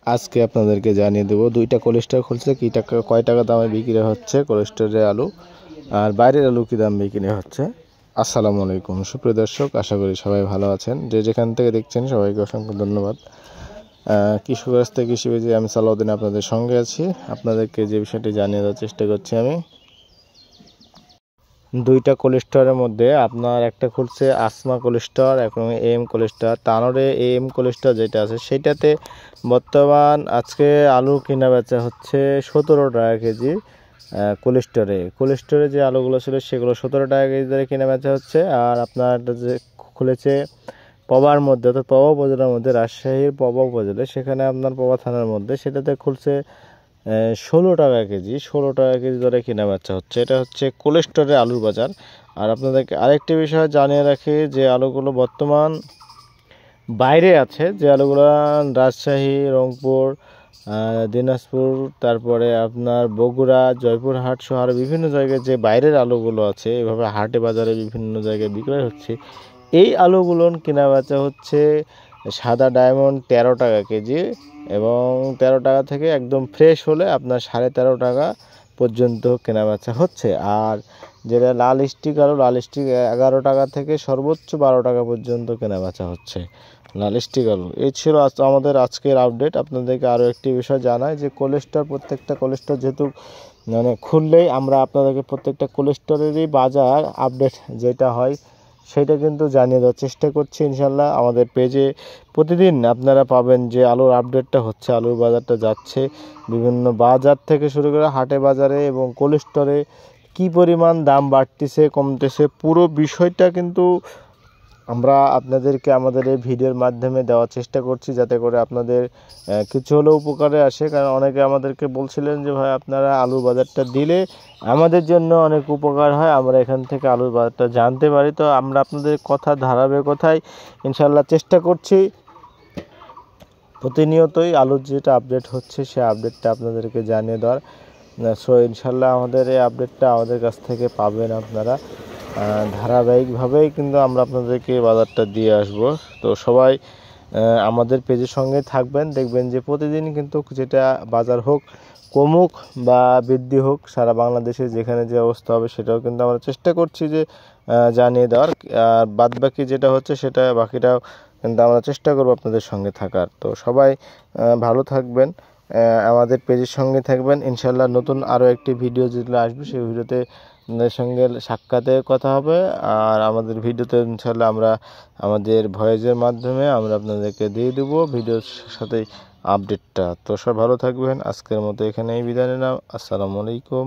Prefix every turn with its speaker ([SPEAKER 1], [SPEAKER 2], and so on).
[SPEAKER 1] আজকে আপনাদেরকে জানিয়ে দেবো দুইটা কোলেস্টার খুলছে কি টাকা কয় টাকা দামে বিক্রি হচ্ছে কোলেস্টারের আলু আর বাইরের আলু কী দাম বিক্রি হচ্ছে। আসসালামু আলাইকুম সুপ্রিয় দর্শক, আশা করি সবাই ভালো আছেন। যে যেখান থেকে দেখছেন সবাইকে অসংখ্য ধন্যবাদ। কৃষক রাস্তায় কৃষি বেজে আমি সালাউদ্দিন আপনাদের সঙ্গে আছি। আপনাদেরকে যে বিষয়টি জানিয়ে দেওয়ার চেষ্টা করছি আমি, দুইটা কোলেস্টারের মধ্যে আপনার একটা খুলছে আসমা কোলেস্টার এবং এম কোলেস্টার। তানোরে এম কোলেস্টার যেটা আছে সেটাতে বর্তমান আজকে আলু কিনা বেচা হচ্ছে 17 টাকা কেজি। কোলেস্টারে যে আলুগুলো ছিল সেগুলো 17 টাকা কেজি ধরে কিনা বেচা হচ্ছে। আর আপনার যে খুলেছে পবার মধ্যে, অর্থাৎ পবা উপজেলার মধ্যে, রাজশাহীর পবা উপজেলা, সেখানে আপনার পবা থানার মধ্যে, সেটাতে খুলছে 16 টাকা কেজি। 16 টাকা কেজি ধরে কেনা বেচা হচ্ছে। এটা হচ্ছে কোলেস্টোরের আলুর বাজার। আর আপনাদেরকে আরেকটি বিষয় জানিয়ে রাখি, যে আলুগুলো বর্তমান বাইরে আছে, যে আলুগুলো রাজশাহী, রংপুর, দিনাজপুর, তারপরে আপনার বগুড়া, জয়পুরহাট সহ আরও বিভিন্ন জায়গায় যে বাইরের আলুগুলো আছে, এভাবে হাটে বাজারে বিভিন্ন জায়গায় বিক্রয় হচ্ছে। এই আলুগুলো কেনা বেচা হচ্ছে সাদা ডায়মন্ড 13 টাকা কেজি, এবং 13 টাকা থেকে একদম ফ্রেশ হলে আপনার 13.5 টাকা পর্যন্ত কেনা বেচা হচ্ছে। আর যেটা লাল স্টিক আলু, লাল স্টিক 11 টাকা থেকে সর্বোচ্চ 12 টাকা পর্যন্ত কেনা বেচা হচ্ছে লাল স্টিক আলু। এই ছিল আমাদের আজকের আপডেট। আপনাদেরকে আরও একটি বিষয় জানাই, যে কোলেস্টার, প্রত্যেকটা কোলেস্টার যেহেতু মানে খুললেই আমরা আপনাদেরকে প্রত্যেকটা কোলেস্টারেরই বাজার আপডেট যেটা হয় সেটা কিন্তু জানিয়ে দেওয়ার চেষ্টা করছি ইনশাল্লাহ। আমাদের পেজে প্রতিদিন আপনারা পাবেন যে আলুর আপডেটটা হচ্ছে, আলুর বাজারটা যাচ্ছে বিভিন্ন বাজার থেকে শুরু করে হাটে বাজারে, এবং কোলেস্টারে কী পরিমাণ দাম বাড়তেছে কমতেছে, পুরো বিষয়টা কিন্তু আমরা আপনাদেরকে আমাদের এই ভিডিওর মাধ্যমে দেওয়ার চেষ্টা করছি, যাতে করে আপনাদের কিছু হলেও উপকারে আসে। কারণ অনেকে আমাদেরকে বলছিলেন যে ভাই আপনারা আলুর বাজারটা দিলে আমাদের জন্য অনেক উপকার হয়, আমরা এখান থেকে আলুর বাজারটা জানতে পারি। তো আমরা আপনাদের কথা ধারাবাহিকতায় ইনশাল্লাহ চেষ্টা করছি প্রতিনিয়তই আলুর যেটা আপডেট হচ্ছে সে আপডেটটা আপনাদেরকে জানিয়ে দেওয়ার। সো ইনশাল্লাহ আমাদের এই আপডেটটা আমাদের কাছ থেকে পাবেন আপনারা ধারাবাহিকভাবেই, কিন্তু আমরা আপনাদেরকে বাজারটা দিয়ে আসব। তো সবাই আমাদের পেজের সঙ্গে থাকবেন, দেখবেন যে প্রতিদিন কিন্তু যেটা বাজার হোক, কমুক বা বৃদ্ধি হোক, সারা বাংলাদেশে যেখানে যে অবস্থা হবে সেটাও কিন্তু আমরা চেষ্টা করছি যে জানিয়ে দেওয়ার। আর বাদবাকি যেটা হচ্ছে সেটা বাকিটাও কিন্তু আমরা চেষ্টা করব আপনাদের সঙ্গে থাকার। তো সবাই ভালো থাকবেন, আমাদের পেজের সঙ্গে থাকবেন। ইনশাল্লাহ নতুন আরও একটি ভিডিও যেগুলো আসবে সেই ভিডিওতে আপনাদের সঙ্গে সাক্ষাতের কথা হবে। আর আমাদের ভিডিওতে ইনশাল্লাহ আমরা আমাদের ভয়েসের মাধ্যমে আমরা আপনাদেরকে দিয়ে দেবো ভিডিওর সাথে আপডেটটা। তো সব ভালো থাকবেন, আজকের মতো এখানেই বিদায় নিলাম। আসসালামু আলাইকুম।